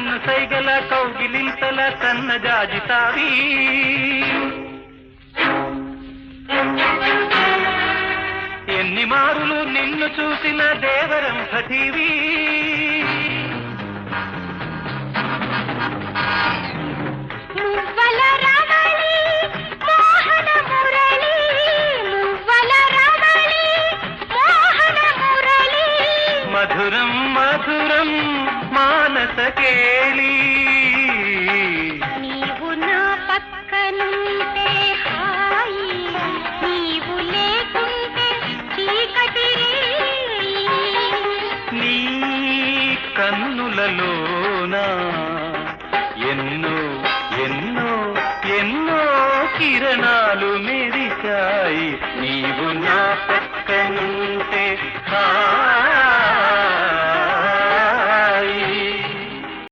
కన్ను సైగల కౌగిలింతల సన్నజాజితావి ఎన్ని మారులు నిన్ను చూసిన దేవరం పతివి మధురం మధురం మానస కేళి నీవు నా పక్కనుంటే హాయి నీవు లేకుంటే చీకటి నీ కన్నులలోనా ఎన్నో ఎన్నో ఎన్నో కిరణాలు మెరిశాయి